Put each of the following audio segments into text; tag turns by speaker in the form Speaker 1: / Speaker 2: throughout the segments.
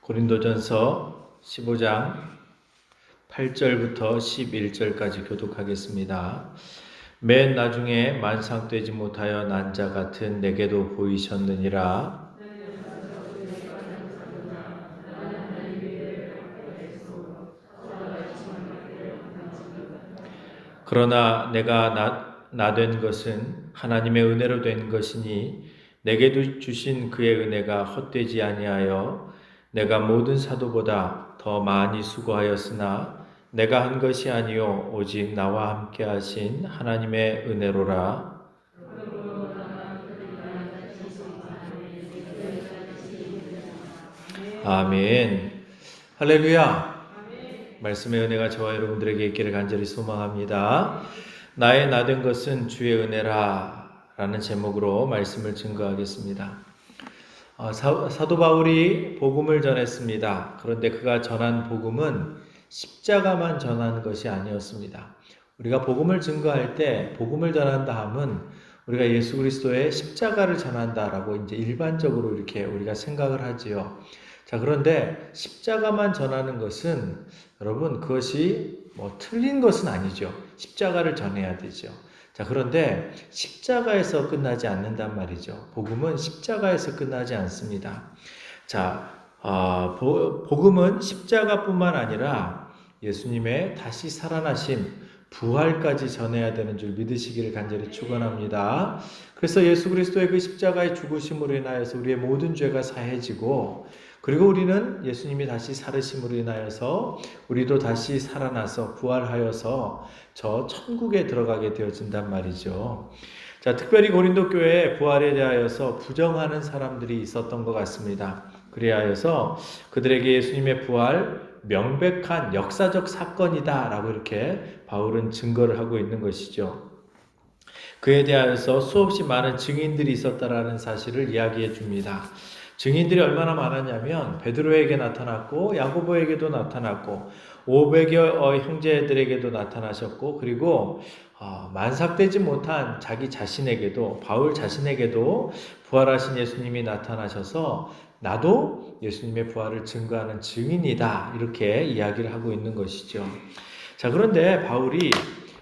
Speaker 1: 고린도전서 15장 8절부터 11절까지 교독하겠습니다. 맨 나중에 만상되지 못하여 난 자 같은 내게도 보이셨느니라. 그러나 내가 나 된 것은 하나님의 은혜로 된 것이니 내게 주신 그의 은혜가 헛되지 아니하여 내가 모든 사도보다 더 많이 수고하였으나 내가 한 것이 아니요 오직 나와 함께 하신 하나님의 은혜로라. 아멘. 할렐루야. 말씀의 은혜가 저와 여러분들에게 있기를 간절히 소망합니다. 나의 나 된 것은 주의 은혜라 라는 제목으로 말씀을 증거하겠습니다. 사도 바울이 복음을 전했습니다. 그런데 그가 전한 복음은 십자가만 전한 것이 아니었습니다. 우리가 복음을 증거할 때 복음을 전한다 함은 우리가 예수 그리스도의 십자가를 전한다라고 이제 일반적으로 이렇게 우리가 생각을 하지요. 자, 그런데 십자가만 전하는 것은 여러분 그것이 틀린 것은 아니죠. 십자가를 전해야 되죠. 자, 그런데 십자가에서 끝나지 않는단 말이죠. 복음은 십자가에서 끝나지 않습니다. 자, 복음은 십자가뿐만 아니라 예수님의 다시 살아나심, 부활까지 전해야 되는 줄 믿으시기를 간절히 축원합니다. 그래서 예수 그리스도의 그 십자가의 죽으심으로 인하여서 우리의 모든 죄가 사해지고, 그리고 우리는 예수님이 다시 살으심으로 인하여서 우리도 다시 살아나서 부활하여서 저 천국에 들어가게 되어진단 말이죠. 자, 특별히 고린도 교회에 부활에 대하여서 부정하는 사람들이 있었던 것 같습니다. 그리하여서 그들에게 예수님의 부활 명백한 역사적 사건이다 라고 이렇게 바울은 증거를 하고 있는 것이죠. 그에 대하여서 수없이 많은 증인들이 있었다라는 사실을 이야기해 줍니다. 증인들이 얼마나 많았냐면 베드로에게 나타났고 야고보에게도 나타났고 500여 형제들에게도 나타나셨고, 그리고 만삭되지 못한 자기 자신에게도, 바울 자신에게도 부활하신 예수님이 나타나셔서 나도 예수님의 부활을 증거하는 증인이다 이렇게 이야기를 하고 있는 것이죠. 자, 그런데 바울이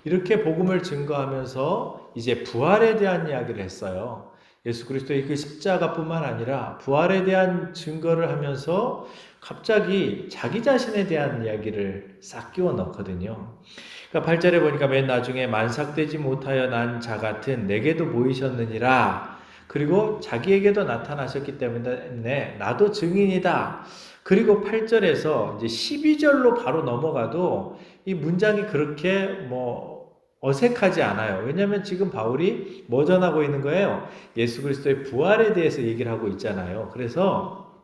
Speaker 1: 이렇게 복음을 증거하면서 이제 부활에 대한 이야기를 했어요. 예수 그리스도의 그 십자가뿐만 아니라 부활에 대한 증거를 하면서 갑자기 자기 자신에 대한 이야기를 싹 끼워 넣거든요. 그러니까 8절에 보니까 맨 나중에 만삭되지 못하여 난 자 같은 내게도 보이셨느니라. 그리고 자기에게도 나타나셨기 때문에 나도 증인이다. 그리고 8절에서 이제 12절로 바로 넘어가도 이 문장이 그렇게 어색하지 않아요. 왜냐하면 지금 바울이 뭐 전하고 있는 거예요? 예수 그리스도의 부활에 대해서 얘기를 하고 있잖아요. 그래서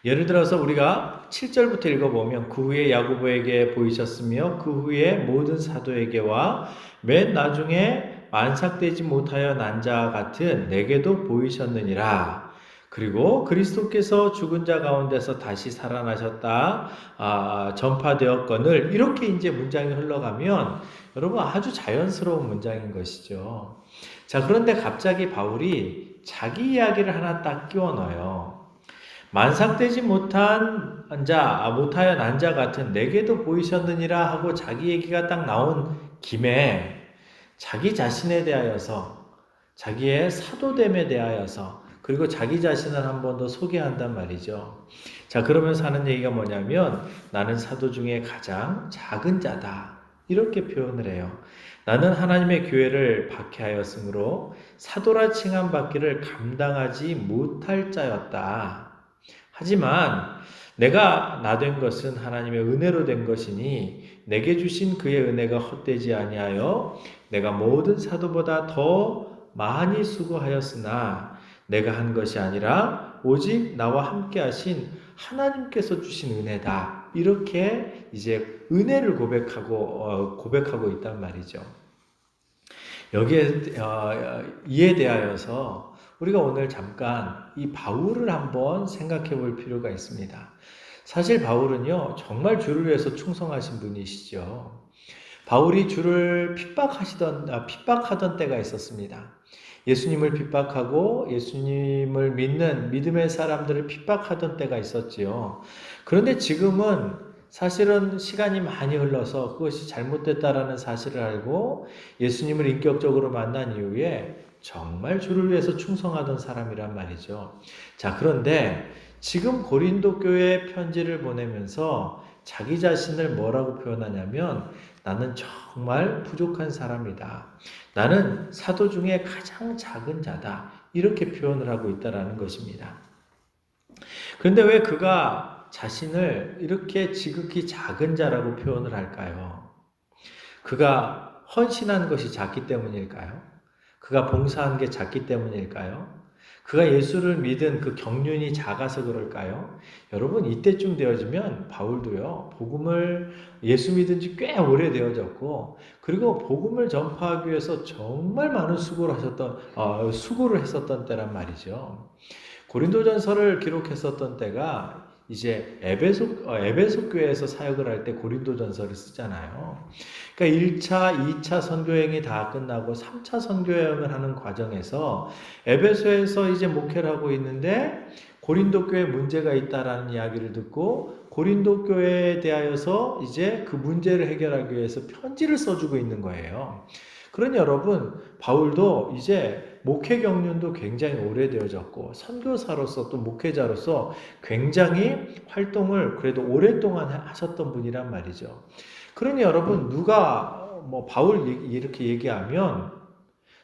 Speaker 1: 예를 들어서 우리가 7절부터 읽어보면 그 후에 야고보에게 보이셨으며 그 후에 모든 사도에게와 맨 나중에 만삭되지 못하여 난 자 같은 내게도 보이셨느니라. 그리고 그리스도께서 죽은 자 가운데서 다시 살아나셨다 전파되었거늘, 이렇게 이제 문장이 흘러가면 여러분 아주 자연스러운 문장인 것이죠. 자, 그런데 갑자기 바울이 자기 이야기를 하나 딱 끼워 넣어요. 만삭되지 못하여 난 자 같은 내게도 보이셨느니라 하고 자기 얘기가 딱 나온 김에 자기 자신에 대하여서, 자기의 사도됨에 대하여서, 그리고 자기 자신을 한 번 더 소개한단 말이죠. 자, 그러면서 하는 얘기가 뭐냐면 나는 사도 중에 가장 작은 자다 이렇게 표현을 해요. 나는 하나님의 교회를 박해하였으므로 사도라 칭함 받기를 감당하지 못할 자였다. 하지만 내가 나 된 것은 하나님의 은혜로 된 것이니 내게 주신 그의 은혜가 헛되지 아니하여 내가 모든 사도보다 더 많이 수고하였으나 내가 한 것이 아니라 오직 나와 함께 하신 하나님께서 주신 은혜다. 이렇게 이제 은혜를 고백하고 있단 말이죠. 이에 대하여서 우리가 오늘 잠깐 이 바울을 한번 생각해 볼 필요가 있습니다. 사실 바울은요, 정말 주를 위해서 충성하신 분이시죠. 바울이 주를 핍박하던 때가 있었습니다. 예수님을 핍박하고 예수님을 믿는 믿음의 사람들을 핍박하던 때가 있었지요. 그런데 지금은 사실은 시간이 많이 흘러서 그것이 잘못됐다라는 사실을 알고 예수님을 인격적으로 만난 이후에 정말 주를 위해서 충성하던 사람이란 말이죠. 자, 그런데 지금 고린도 교회에 편지를 보내면서 자기 자신을 뭐라고 표현하냐면 나는 정말 부족한 사람이다. 나는 사도 중에 가장 작은 자다. 이렇게 표현을 하고 있다라는 것입니다. 그런데 왜 그가 자신을 이렇게 지극히 작은 자라고 표현을 할까요? 그가 헌신한 것이 작기 때문일까요? 그가 봉사한 게 작기 때문일까요? 그가 예수를 믿은 그 경륜이 작아서 그럴까요? 여러분, 이때쯤 되어지면 바울도요, 복음을 예수 믿은 지 꽤 오래되어졌고, 그리고 복음을 전파하기 위해서 정말 많은 수고를 했었던 때란 말이죠. 고린도전서를 기록했었던 때가 이제 에베소 교회에서 사역을 할 때 고린도전서를 쓰잖아요. 그러니까 1차, 2차 선교행이 다 끝나고 3차 선교행을 하는 과정에서 에베소에서 이제 목회를 하고 있는데 고린도 교회에 문제가 있다라는 이야기를 듣고 고린도 교회에 대하여서 이제 그 문제를 해결하기 위해서 편지를 써주고 있는 거예요. 그러니 여러분, 바울도 이제 목회 경륜도 굉장히 오래되어졌고 선교사로서 또 목회자로서 굉장히 활동을 그래도 오랫동안 하셨던 분이란 말이죠. 그러니 여러분, 누가 바울 이렇게 얘기하면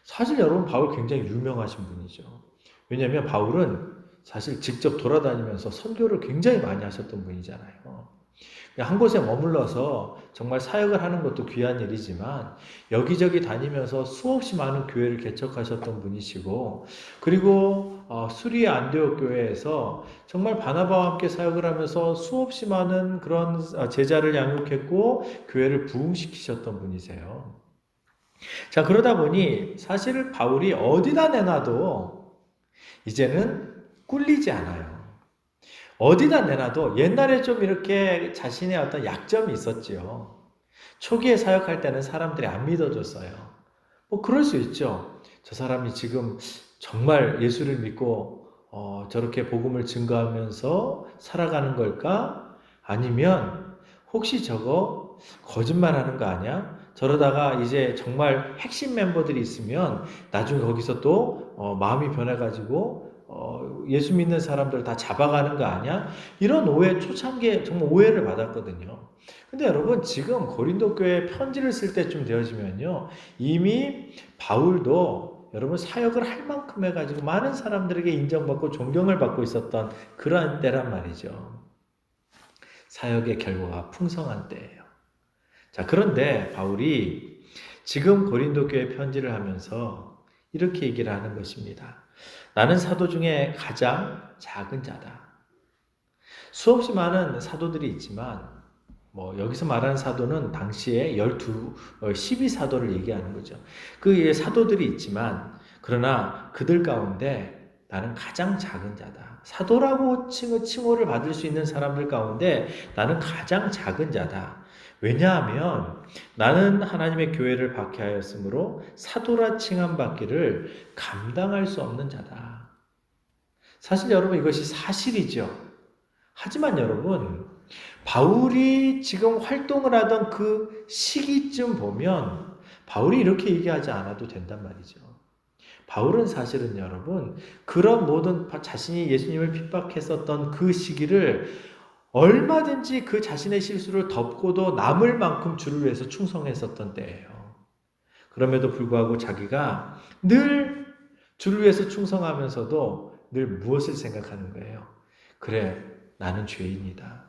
Speaker 1: 사실 여러분 바울 굉장히 유명하신 분이죠. 왜냐하면 바울은 사실 직접 돌아다니면서 선교를 굉장히 많이 하셨던 분이잖아요. 한 곳에 머물러서 정말 사역을 하는 것도 귀한 일이지만 여기저기 다니면서 수없이 많은 교회를 개척하셨던 분이시고, 그리고 수리의 안디옥 교회에서 정말 바나바와 함께 사역을 하면서 수없이 많은 그런 제자를 양육했고 교회를 부흥시키셨던 분이세요. 자, 그러다 보니 사실 바울이 어디다 내놔도 이제는 꿀리지 않아요. 어디다 내놔도 옛날에 좀 이렇게 자신의 어떤 약점이 있었지요. 초기에 사역할 때는 사람들이 안 믿어줬어요. 그럴 수 있죠. 저 사람이 지금 정말 예수를 믿고 저렇게 복음을 증거하면서 살아가는 걸까? 아니면 혹시 저거 거짓말하는 거 아니야? 저러다가 이제 정말 핵심 멤버들이 있으면 나중에 거기서 또 마음이 변해가지고 예수 믿는 사람들 다 잡아가는 거 아니야? 이런 오해, 초창기에 정말 오해를 받았거든요. 근데 여러분, 지금 고린도 교회에 편지를 쓸 때쯤 되어지면요, 이미 바울도 여러분 사역을 할 만큼 해가지고 많은 사람들에게 인정받고 존경을 받고 있었던 그러한 때란 말이죠. 사역의 결과가 풍성한 때예요. 자, 그런데 바울이 지금 고린도 교회에 편지를 하면서 이렇게 얘기를 하는 것입니다. 나는 사도 중에 가장 작은 자다. 수없이 많은 사도들이 있지만 여기서 말하는 사도는 당시에 12사도를 얘기하는 거죠. 그 사도들이 있지만 그러나 그들 가운데 나는 가장 작은 자다. 사도라고 칭호를 받을 수 있는 사람들 가운데 나는 가장 작은 자다. 왜냐하면 나는 하나님의 교회를 박해하였으므로 사도라 칭함 받기를 감당할 수 없는 자다. 사실 여러분, 이것이 사실이죠. 하지만 여러분, 바울이 지금 활동을 하던 그 시기쯤 보면 바울이 이렇게 얘기하지 않아도 된단 말이죠. 바울은 사실은 여러분, 그런 모든 자신이 예수님을 핍박했었던 그 시기를 얼마든지 그 자신의 실수를 덮고도 남을 만큼 주를 위해서 충성했었던 때예요. 그럼에도 불구하고 자기가 늘 주를 위해서 충성하면서도 늘 무엇을 생각하는 거예요? 그래, 나는 죄인이다.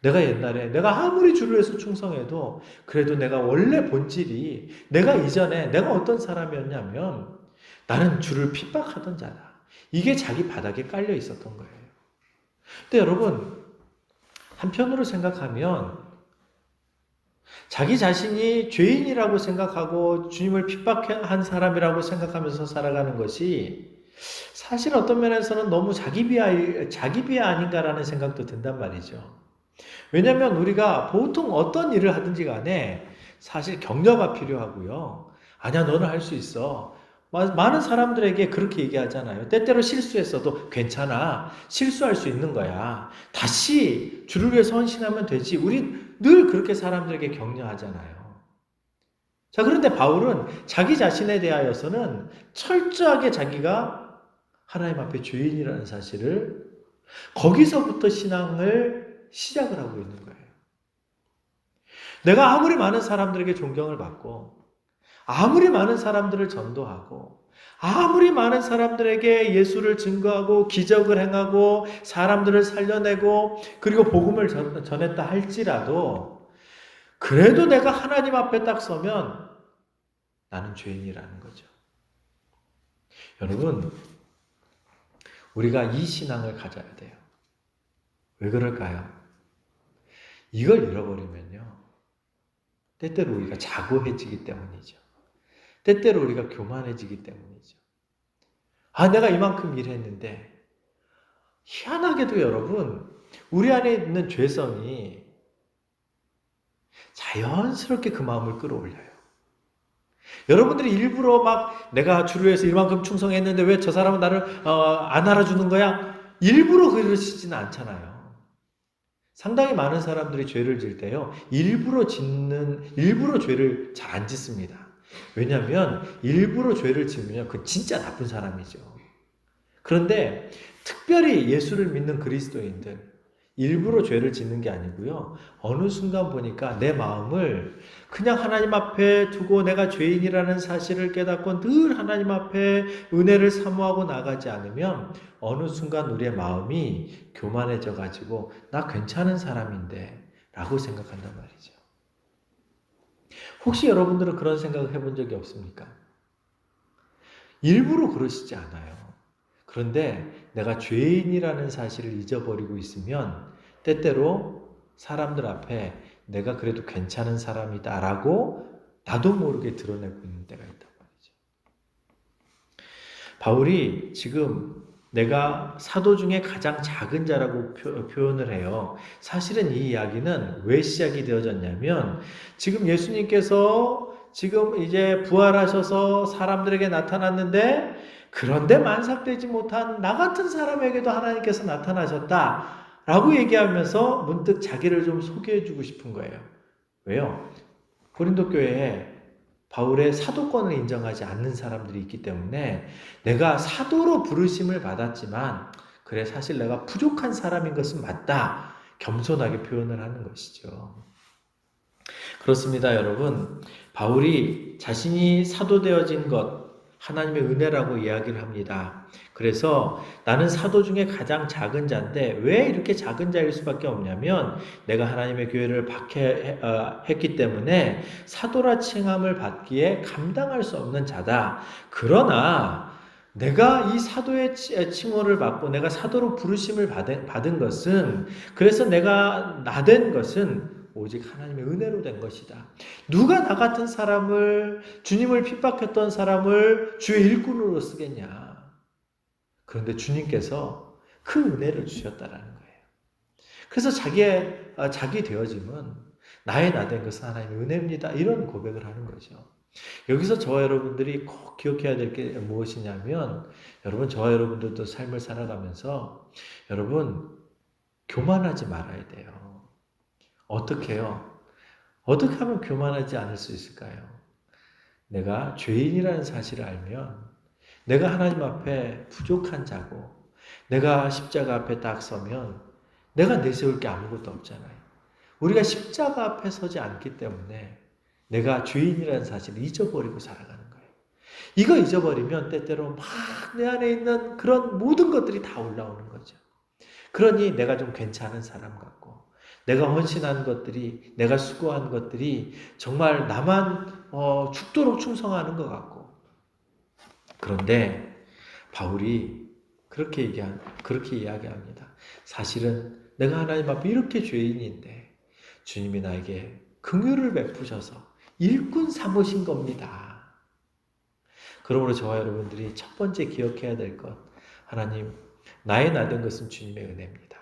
Speaker 1: 내가 아무리 주를 위해서 충성해도 그래도 내가 원래 본질이 내가 이전에 내가 어떤 사람이었냐면 나는 주를 핍박하던 자다. 이게 자기 바닥에 깔려 있었던 거예요. 근데 여러분, 한편으로 생각하면 자기 자신이 죄인이라고 생각하고 주님을 핍박한 사람이라고 생각하면서 살아가는 것이 사실 어떤 면에서는 너무 자기 비하 아닌가라는 생각도 든단 말이죠. 왜냐하면 우리가 보통 어떤 일을 하든지 간에 사실 격려가 필요하고요. 아니야, 너는 할 수 있어. 많은 사람들에게 그렇게 얘기하잖아요. 때때로 실수했어도 괜찮아. 실수할 수 있는 거야. 다시 주를 위해서 헌신하면 되지. 우리 늘 그렇게 사람들에게 격려하잖아요. 자, 그런데 바울은 자기 자신에 대하여서는 철저하게 자기가 하나님 앞에 죄인이라는 사실을 거기서부터 신앙을 시작을 하고 있는 거예요. 내가 아무리 많은 사람들에게 존경을 받고 아무리 많은 사람들을 전도하고 아무리 많은 사람들에게 예수를 증거하고 기적을 행하고 사람들을 살려내고 그리고 복음을 전했다 할지라도 그래도 내가 하나님 앞에 딱 서면 나는 죄인이라는 거죠. 여러분, 우리가 이 신앙을 가져야 돼요. 왜 그럴까요? 이걸 잃어버리면요. 때때로 우리가 자고해지기 때문이죠. 때때로 우리가 교만해지기 때문이죠. 아, 내가 이만큼 일했는데 희한하게도 여러분, 우리 안에 있는 죄성이 자연스럽게 그 마음을 끌어올려요. 여러분들이 일부러 막 내가 주를 위해서 이만큼 충성했는데 왜 저 사람은 나를 안 알아주는 거야? 일부러 그러시지는 않잖아요. 상당히 많은 사람들이 죄를 질 때요. 일부러 죄를 잘 안 짓습니다. 왜냐하면 일부러 죄를 지으면 그 진짜 나쁜 사람이죠. 그런데 특별히 예수를 믿는 그리스도인들 일부러 죄를 짓는 게 아니고요. 어느 순간 보니까 내 마음을 그냥 하나님 앞에 두고 내가 죄인이라는 사실을 깨닫고 늘 하나님 앞에 은혜를 사모하고 나가지 않으면 어느 순간 우리의 마음이 교만해져 가지고 나 괜찮은 사람인데 라고 생각한단 말이죠. 혹시 여러분들은 그런 생각을 해본 적이 없습니까? 일부러 그러시지 않아요. 그런데 내가 죄인이라는 사실을 잊어버리고 있으면 때때로 사람들 앞에 내가 그래도 괜찮은 사람이다라고 나도 모르게 드러내고 있는 때가 있단 말이죠. 바울이 지금 내가 사도 중에 가장 작은 자라고 표현을 해요. 사실은 이 이야기는 왜 시작이 되어졌냐면 지금 예수님께서 지금 이제 부활하셔서 사람들에게 나타났는데 그런데 만삭되지 못한 나 같은 사람에게도 하나님께서 나타나셨다라고 얘기하면서 문득 자기를 좀 소개해주고 싶은 거예요. 왜요? 고린도 교회에 바울의 사도권을 인정하지 않는 사람들이 있기 때문에 내가 사도로 부르심을 받았지만 그래 사실 내가 부족한 사람인 것은 맞다. 겸손하게 표현을 하는 것이죠. 그렇습니다, 여러분. 바울이 자신이 사도되어진 것 하나님의 은혜라고 이야기를 합니다. 그래서 나는 사도 중에 가장 작은 자인데 왜 이렇게 작은 자일 수밖에 없냐면 내가 하나님의 교회를 박해했기 때문에 사도라 칭함을 받기에 감당할 수 없는 자다. 그러나 내가 이 사도의 칭호를 받고 내가 사도로 부르심을 받은 것은 그래서 내가 나된 것은 오직 하나님의 은혜로 된 것이다. 누가 나 같은 사람을 주님을 핍박했던 사람을 주의 일꾼으로 쓰겠냐. 그런데 주님께서 그 은혜를 주셨다라는 거예요. 그래서 자기 되어짐은 나의 나된 것은 하나님의 은혜입니다. 이런 고백을 하는 거죠. 여기서 저와 여러분들이 꼭 기억해야 될 게 무엇이냐면 여러분 저와 여러분들도 삶을 살아가면서 여러분 교만하지 말아야 돼요. 어떻게 해요? 어떻게 하면 교만하지 않을 수 있을까요? 내가 죄인이라는 사실을 알면 내가 하나님 앞에 부족한 자고 내가 십자가 앞에 딱 서면 내가 내세울 게 아무것도 없잖아요. 우리가 십자가 앞에 서지 않기 때문에 내가 죄인이라는 사실을 잊어버리고 살아가는 거예요. 이거 잊어버리면 때때로 막 내 안에 있는 그런 모든 것들이 다 올라오는 거죠. 그러니 내가 좀 괜찮은 사람 같고 내가 헌신한 것들이 내가 수고한 것들이 정말 나만 죽도록 충성하는 것 같고 그런데 바울이 그렇게 이야기합니다. 사실은 내가 하나님 앞에 이렇게 죄인인데 주님이 나에게 긍휼을 베푸셔서 일꾼 삼으신 겁니다. 그러므로 저와 여러분들이 첫 번째 기억해야 될 것, 하나님 나의 나된 것은 주님의 은혜입니다.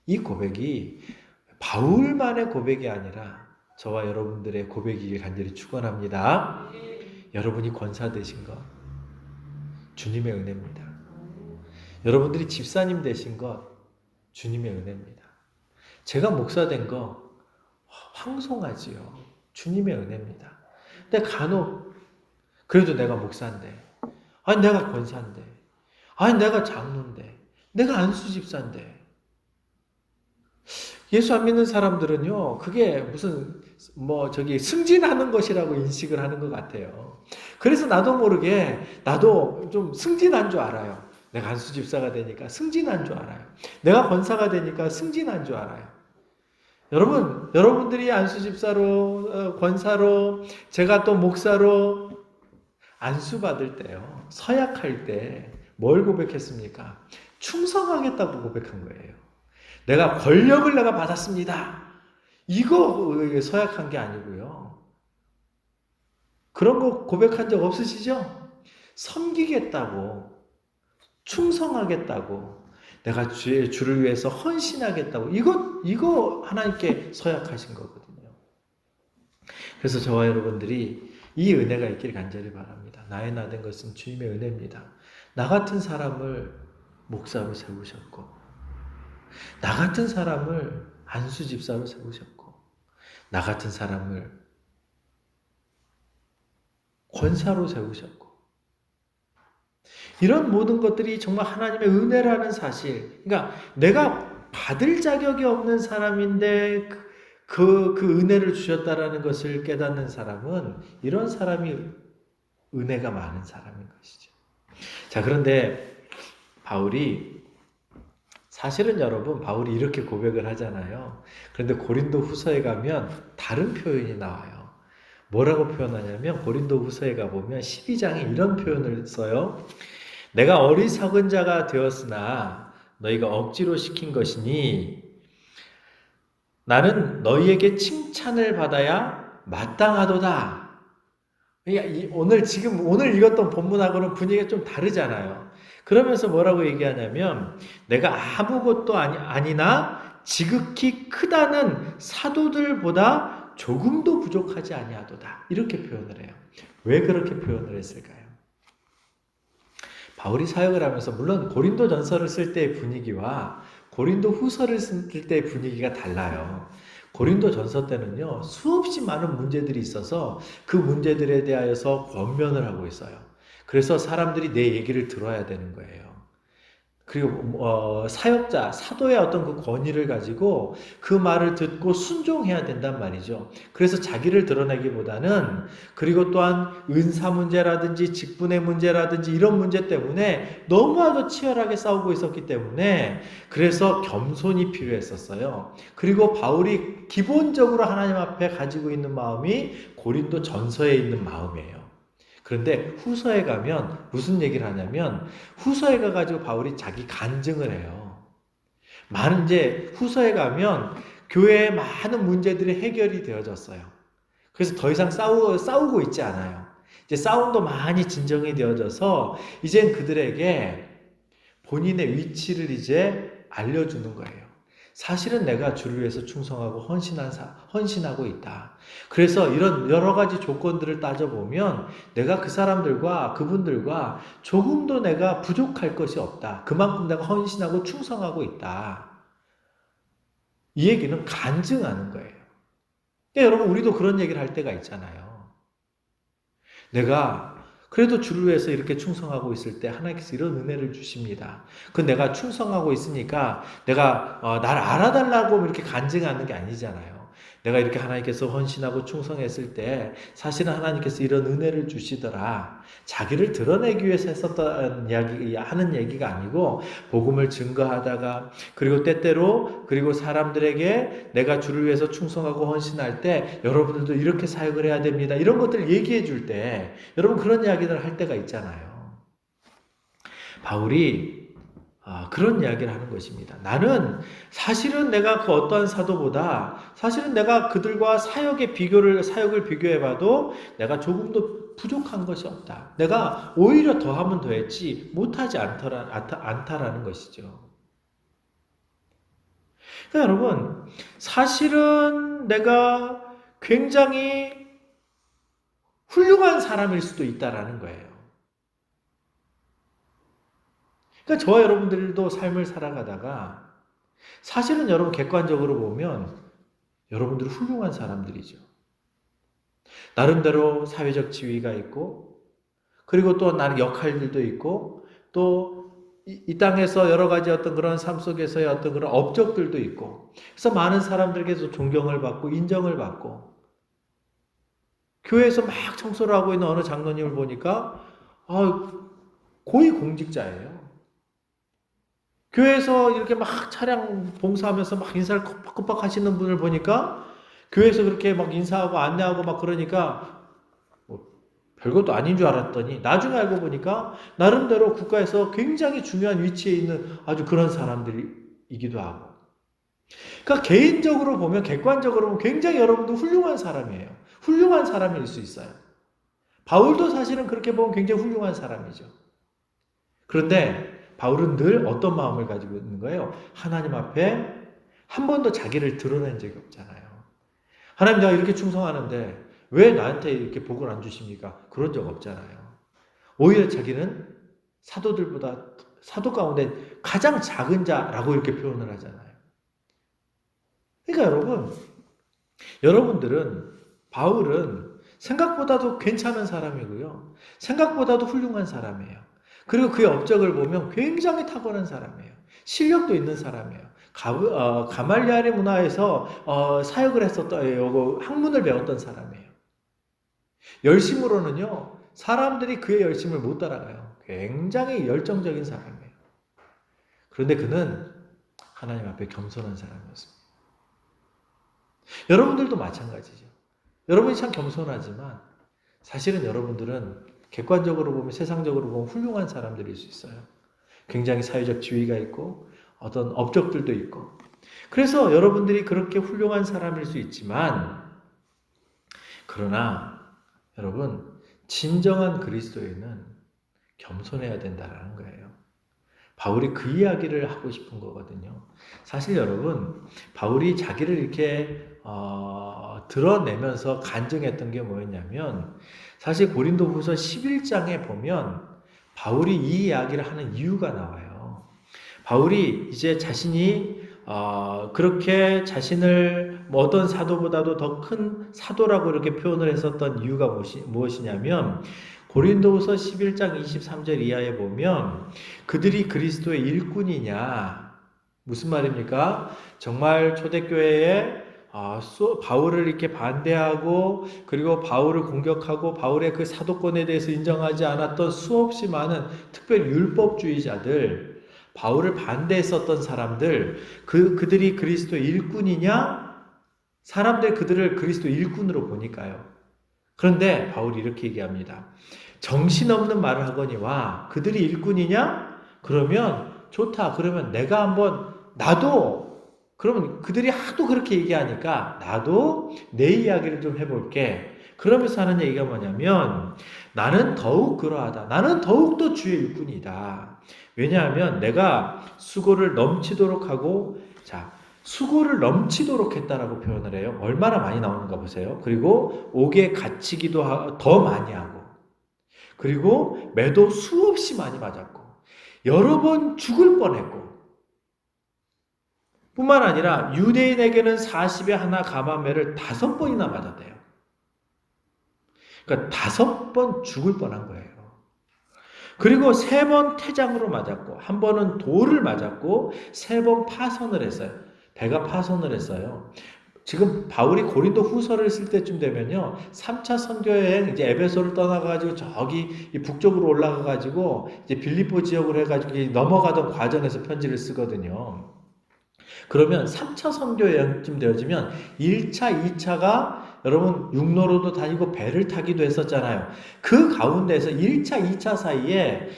Speaker 1: 이 고백이 바울만의 고백이 아니라 저와 여러분들의 고백이길 간절히 축원합니다. 여러분이 권사되신 것, 주님의 은혜입니다. 여러분들이 집사님 되신 것 주님의 은혜입니다. 제가 목사 된 거 황송하지요. 주님의 은혜입니다. 근데 간혹 그래도 내가 목사인데, 아니 내가 권사인데, 아니 내가 장로인데, 내가 안수 집사인데. 예수 안 믿는 사람들은요, 그게 무슨 승진하는 것이라고 인식을 하는 것 같아요. 그래서 나도 모르게 나도 좀 승진한 줄 알아요. 내가 안수 집사가 되니까 승진한 줄 알아요. 내가 권사가 되니까 승진한 줄 알아요. 여러분들이 안수 집사로, 권사로, 제가 또 목사로 안수 받을 때요, 서약할 때 뭘 고백했습니까? 충성하겠다고 고백한 거예요. 내가 권력을 내가 받았습니다. 이거 서약한 게 아니고요. 그런 거 고백한 적 없으시죠? 섬기겠다고, 충성하겠다고, 내가 주를 위해서 헌신하겠다고, 이거 하나님께 서약하신 거거든요. 그래서 저와 여러분들이 이 은혜가 있길 간절히 바랍니다. 나의 나 된 것은 주님의 은혜입니다. 나 같은 사람을 목사로 세우셨고, 나 같은 사람을 안수 집사로 세우셨고, 나 같은 사람을 권사로 세우셨고, 이런 모든 것들이 정말 하나님의 은혜라는 사실. 그러니까 내가 받을 자격이 없는 사람인데 그 은혜를 주셨다라는 것을 깨닫는 사람은 이런 사람이 은혜가 많은 사람인 것이죠. 자, 그런데 사실은 여러분, 바울이 이렇게 고백을 하잖아요. 그런데 고린도 후서에 가면 다른 표현이 나와요. 뭐라고 표현하냐면, 고린도 후서에 가보면 12장에 이런 표현을 써요. 내가 어리석은 자가 되었으나 너희가 억지로 시킨 것이니 나는 너희에게 칭찬을 받아야 마땅하도다. 오늘 읽었던 본문하고는 분위기가 좀 다르잖아요. 그러면서 뭐라고 얘기하냐면, 내가 아무것도 아니나 지극히 크다는 사도들보다 조금도 부족하지 아니하도다. 이렇게 표현을 해요. 왜 그렇게 표현을 했을까요? 바울이 사역을 하면서 물론 고린도 전서를 쓸 때의 분위기와 고린도 후서를 쓸 때의 분위기가 달라요. 고린도 전서 때는요, 수없이 많은 문제들이 있어서 그 문제들에 대하여서 권면을 하고 있어요. 그래서 사람들이 내 얘기를 들어야 되는 거예요. 그리고 사역자, 사도의 어떤 그 권위를 가지고 그 말을 듣고 순종해야 된단 말이죠. 그래서 자기를 드러내기보다는, 그리고 또한 은사 문제라든지 직분의 문제라든지 이런 문제 때문에 너무나도 치열하게 싸우고 있었기 때문에, 그래서 겸손이 필요했었어요. 그리고 바울이 기본적으로 하나님 앞에 가지고 있는 마음이 고린도 전서에 있는 마음이에요. 그런데 후서에 가면 무슨 얘기를 하냐면, 후서에 가가지고 바울이 자기 간증을 해요. 이제 후서에 가면 교회의 많은 문제들이 해결이 되어졌어요. 그래서 더 이상 싸우고 있지 않아요. 이제 싸움도 많이 진정이 되어져서 이젠 그들에게 본인의 위치를 이제 알려주는 거예요. 사실은 내가 주를 위해서 충성하고 헌신하고 있다. 그래서 이런 여러 가지 조건들을 따져보면 내가 그분들과 조금도 내가 부족할 것이 없다. 그만큼 내가 헌신하고 충성하고 있다. 이 얘기는 간증하는 거예요. 그러니까 여러분, 우리도 그런 얘기를 할 때가 있잖아요. 내가 그래도 주를 위해서 이렇게 충성하고 있을 때 하나님께서 이런 은혜를 주십니다. 내가 충성하고 있으니까 내가 나를 알아달라고 이렇게 간증하는 게 아니잖아요. 내가 이렇게 하나님께서 헌신하고 충성했을 때 사실은 하나님께서 이런 은혜를 주시더라. 자기를 드러내기 위해서 하는 얘기가 아니고, 복음을 증거하다가, 그리고 때때로, 그리고 사람들에게 내가 주를 위해서 충성하고 헌신할 때 여러분들도 이렇게 사역을 해야 됩니다. 이런 것들을 얘기해 줄 때 여러분 그런 이야기를 할 때가 있잖아요. 바울이 그런 이야기를 하는 것입니다. 나는 사실은 내가 그 어떠한 사도보다 사실은 내가 그들과 사역을 비교해봐도 내가 조금도 부족한 것이 없다. 내가 오히려 더하면 더했지 못하지 않다라는 것이죠. 그러니까 여러분, 사실은 내가 굉장히 훌륭한 사람일 수도 있다라는 거예요. 그러니까 저와 여러분들도 삶을 살아가다가 사실은 여러분 객관적으로 보면 여러분들 훌륭한 사람들이죠. 나름대로 사회적 지위가 있고, 그리고 또 나의 역할들도 있고, 또 이 땅에서 여러 가지 어떤 그런 삶 속에서의 어떤 그런 업적들도 있고, 그래서 많은 사람들에게서 존경을 받고 인정을 받고, 교회에서 막 청소를 하고 있는 어느 장로님을 보니까 고위 공직자예요. 교회에서 이렇게 막 차량 봉사하면서 막 인사를 컵박컵박 하시는 분을 보니까 교회에서 그렇게 막 인사하고 안내하고 막 그러니까 뭐 별것도 아닌 줄 알았더니 나중에 알고 보니까 나름대로 국가에서 굉장히 중요한 위치에 있는 아주 그런 사람들이기도 하고. 그러니까 개인적으로 보면 객관적으로 보면 굉장히 여러분도 훌륭한 사람이에요. 훌륭한 사람일 수 있어요. 바울도 사실은 그렇게 보면 굉장히 훌륭한 사람이죠. 그런데 바울은 늘 어떤 마음을 가지고 있는 거예요? 하나님 앞에 한 번도 자기를 드러낸 적이 없잖아요. 하나님, 내가 이렇게 충성하는데 왜 나한테 이렇게 복을 안 주십니까? 그런 적 없잖아요. 오히려 자기는 사도들보다 사도 가운데 가장 작은 자라고 이렇게 표현을 하잖아요. 그러니까 여러분들은 바울은 생각보다도 괜찮은 사람이고요. 생각보다도 훌륭한 사람이에요. 그리고 그의 업적을 보면 굉장히 탁월한 사람이에요. 실력도 있는 사람이에요. 가말리알의 문화에서 사역을 했었던 학문을 배웠던 사람이에요. 열심으로는요, 사람들이 그의 열심을 못 따라가요. 굉장히 열정적인 사람이에요. 그런데 그는 하나님 앞에 겸손한 사람이었습니다. 여러분들도 마찬가지죠. 여러분이 참 겸손하지만 사실은 여러분들은 객관적으로 보면 세상적으로 보면 훌륭한 사람들일 수 있어요. 굉장히 사회적 지위가 있고 어떤 업적들도 있고. 그래서 여러분들이 그렇게 훌륭한 사람일 수 있지만 그러나 여러분 진정한 그리스도인은 겸손해야 된다는 거예요. 바울이 그 이야기를 하고 싶은 거거든요. 사실 여러분 바울이 자기를 이렇게 드러내면서 간증했던 게 뭐였냐면 사실 고린도후서 11장에 보면 바울이 이 이야기를 하는 이유가 나와요. 바울이 이제 자신이 그렇게 자신을 어떤 사도보다도 더 큰 사도라고 이렇게 표현을 했었던 이유가 무엇이냐면 고린도후서 11장 23절 이하에 보면 그들이 그리스도의 일꾼이냐 무슨 말입니까? 정말 초대교회에 바울을 이렇게 반대하고 그리고 바울을 공격하고 바울의 그 사도권에 대해서 인정하지 않았던 수없이 많은 특별히 율법주의자들, 바울을 반대했었던 사람들, 그들이 그리스도의 일꾼이냐? 사람들 그들을 그리스도 일꾼으로 보니까요. 그런데 바울이 이렇게 얘기합니다. 정신없는 말을 하거니와 그들이 일꾼이냐? 그러면 좋다. 그러면 내가 한번 그러면 그들이 하도 그렇게 얘기하니까 나도 내 이야기를 좀 해볼게. 그러면서 하는 얘기가 뭐냐면 나는 더욱 그러하다. 나는 더욱더 주의 일꾼이다. 왜냐하면 내가 수고를 넘치도록 하고 수고를 넘치도록 했다라고 표현을 해요. 얼마나 많이 나오는가 보세요. 그리고 옥에 갇히기도 더 많이 하고 그리고 매도 수없이 많이 맞았고 여러 번 죽을 뻔했고 뿐만 아니라 유대인에게는 40에 하나 감암매를 5번이나 맞았대요. 그러니까 5번 죽을 뻔한 거예요. 그리고 3번 태장으로 맞았고 한 번은 돌을 맞았고 3번 파선을 했어요. 배가 파선을 했어요. 지금 바울이 고린도 후서를 쓸 때쯤 되면요. 3차 선교여행 이제 에베소를 떠나가지고 저기 북쪽으로 올라가가지고 이제 빌립보 지역으로 해가지고 넘어가던 과정에서 편지를 쓰거든요. 그러면 3차 선교여행쯤 되어지면 1차, 2차가 여러분 육로로도 다니고 배를 타기도 했었잖아요. 그 가운데서 1차, 2차 사이에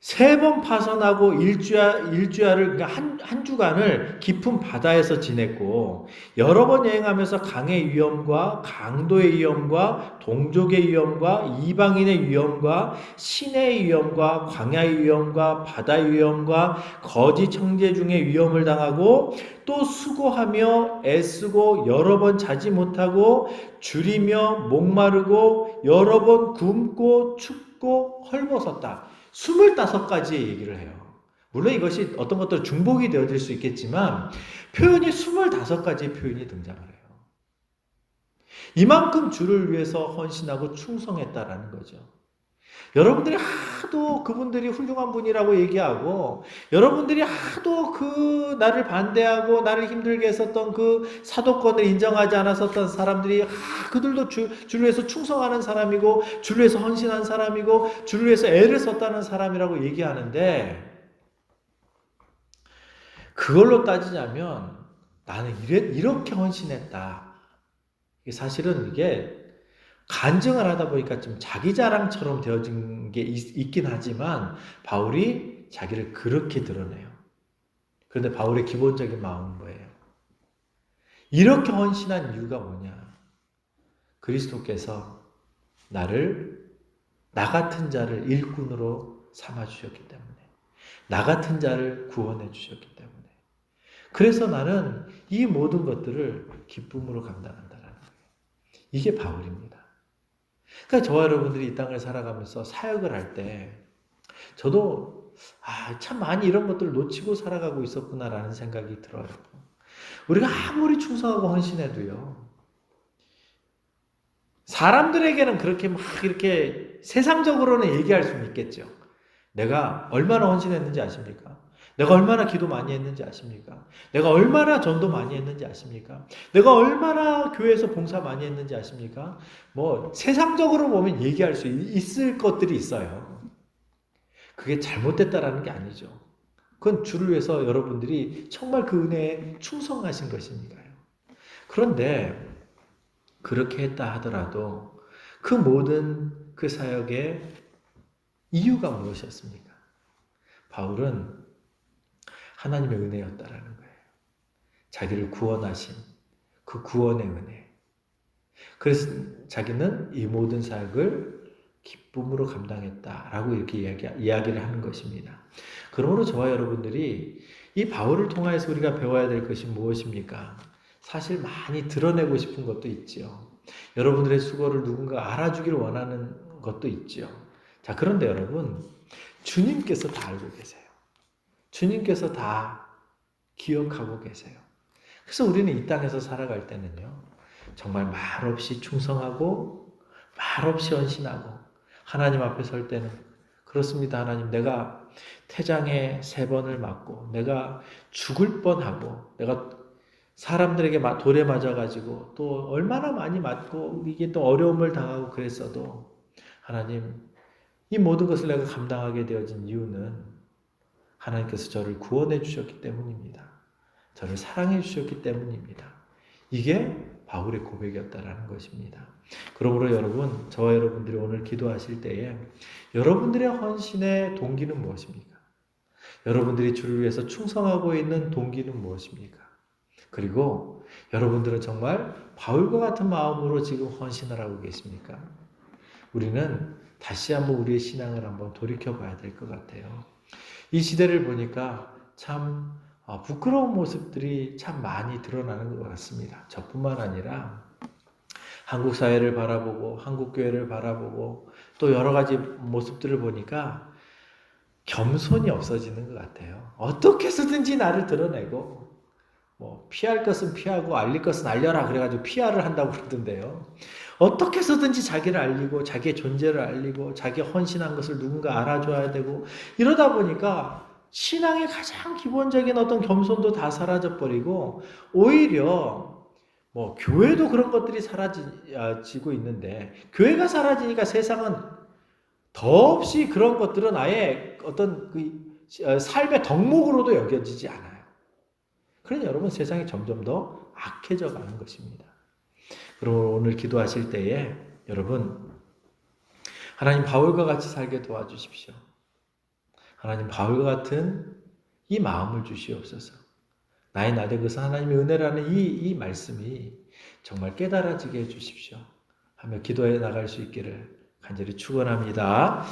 Speaker 1: 3번 파선하고 일주야를 그러니까 한 주간을 깊은 바다에서 지냈고 여러 번 여행하면서 강의 위험과 강도의 위험과 동족의 위험과 이방인의 위험과 시내의 위험과 광야의 위험과 바다의 위험과 거짓 형제 중에 위험을 당하고 또 수고하며 애쓰고 여러 번 자지 못하고 줄이며 목마르고 여러 번 굶고 춥고 헐벗었다. 25가지의 얘기를 해요. 물론 이것이 어떤 것들 중복이 되어질 수 있겠지만 표현이 25가지의 표현이 등장을 해요. 이만큼 주를 위해서 헌신하고 충성했다라는 거죠. 여러분들이 하도 그분들이 훌륭한 분이라고 얘기하고 여러분들이 하도 그 나를 반대하고 나를 힘들게 했었던 그 사도권을 인정하지 않았었던 사람들이 그들도 주를 위해서 충성하는 사람이고 주를 위해서 헌신한 사람이고 주를 위해서 애를 썼다는 사람이라고 얘기하는데 그걸로 따지자면 나는 이렇게 헌신했다. 사실은 이게 간증을 하다 보니까 좀 자기 자랑처럼 되어진 게 있긴 하지만 바울이 자기를 그렇게 드러내요. 그런데 바울의 기본적인 마음은 뭐예요? 이렇게 헌신한 이유가 뭐냐? 그리스도께서 나 같은 자를 일꾼으로 삼아 주셨기 때문에, 나 같은 자를 구원해 주셨기 때문에, 그래서 나는 이 모든 것들을 기쁨으로 감당한다라는 거예요. 이게 바울입니다. 그러니까 저와 여러분들이 이 땅을 살아가면서 사역을 할 때 저도 참 많이 이런 것들을 놓치고 살아가고 있었구나라는 생각이 들어요. 우리가 아무리 충성하고 헌신해도요. 사람들에게는 그렇게 막 이렇게 세상적으로는 얘기할 수는 있겠죠. 내가 얼마나 헌신했는지 아십니까? 내가 얼마나 기도 많이 했는지 아십니까? 내가 얼마나 전도 많이 했는지 아십니까? 내가 얼마나 교회에서 봉사 많이 했는지 아십니까? 뭐 세상적으로 보면 얘기할 수 있을 것들이 있어요. 그게 잘못됐다라는 게 아니죠. 그건 주를 위해서 여러분들이 정말 그 은혜에 충성하신 것이니까요. 그런데 그렇게 했다 하더라도 그 모든 그 사역의 이유가 무엇이었습니까? 바울은 하나님의 은혜였다라는 거예요. 자기를 구원하신 그 구원의 은혜. 그래서 자기는 이 모든 사역을 기쁨으로 감당했다라고 이렇게 이야기를 하는 것입니다. 그러므로 저와 여러분들이 이 바울을 통해서 우리가 배워야 될 것이 무엇입니까? 사실 많이 드러내고 싶은 것도 있지요. 여러분들의 수고를 누군가 알아주기를 원하는 것도 있지요. 자, 그런데 여러분, 주님께서 다 알고 계세요. 주님께서 다 기억하고 계세요. 그래서 우리는 이 땅에서 살아갈 때는요, 정말 말없이 충성하고, 말없이 헌신하고, 하나님 앞에 설 때는, 그렇습니다, 하나님. 내가 태장에 3번을 맞고, 내가 죽을 뻔하고, 내가 사람들에게 돌에 맞아가지고, 또 얼마나 많이 맞고, 이게 또 어려움을 당하고 그랬어도, 하나님, 이 모든 것을 내가 감당하게 되어진 이유는 하나님께서 저를 구원해 주셨기 때문입니다. 저를 사랑해 주셨기 때문입니다. 이게 바울의 고백이었다라는 것입니다. 그러므로 여러분, 저와 여러분들이 오늘 기도하실 때에 여러분들의 헌신의 동기는 무엇입니까? 여러분들이 주를 위해서 충성하고 있는 동기는 무엇입니까? 그리고 여러분들은 정말 바울과 같은 마음으로 지금 헌신을 하고 계십니까? 우리는 다시 한번 우리의 신앙을 한번 돌이켜 봐야 될 것 같아요. 이 시대를 보니까 참 부끄러운 모습들이 참 많이 드러나는 것 같습니다. 저뿐만 아니라 한국 사회를 바라보고 한국 교회를 바라보고 또 여러 가지 모습들을 보니까 겸손이 없어지는 것 같아요. 어떻게 해서든지 나를 드러내고 뭐 피할 것은 피하고 알릴 것은 알려라 그래가지고 PR을 한다고 그러던데요. 어떻게 해서든지 자기를 알리고 자기의 존재를 알리고 자기 헌신한 것을 누군가 알아줘야 되고 이러다 보니까 신앙의 가장 기본적인 어떤 겸손도 다 사라져버리고 오히려 뭐 교회도 그런 것들이 사라지고 있는데 교회가 사라지니까 세상은 더없이 그런 것들은 아예 어떤 그 삶의 덕목으로도 여겨지지 않아요. 그러니 여러분 세상이 점점 더 악해져 가는 것입니다. 그러므로 오늘 기도하실 때에 여러분 하나님 바울과 같이 살게 도와주십시오. 하나님 바울과 같은 이 마음을 주시옵소서. 나의 나된 것은 하나님의 은혜라는 이 말씀이 정말 깨달아지게 해주십시오. 하며 기도해 나갈 수 있기를 간절히 축원합니다.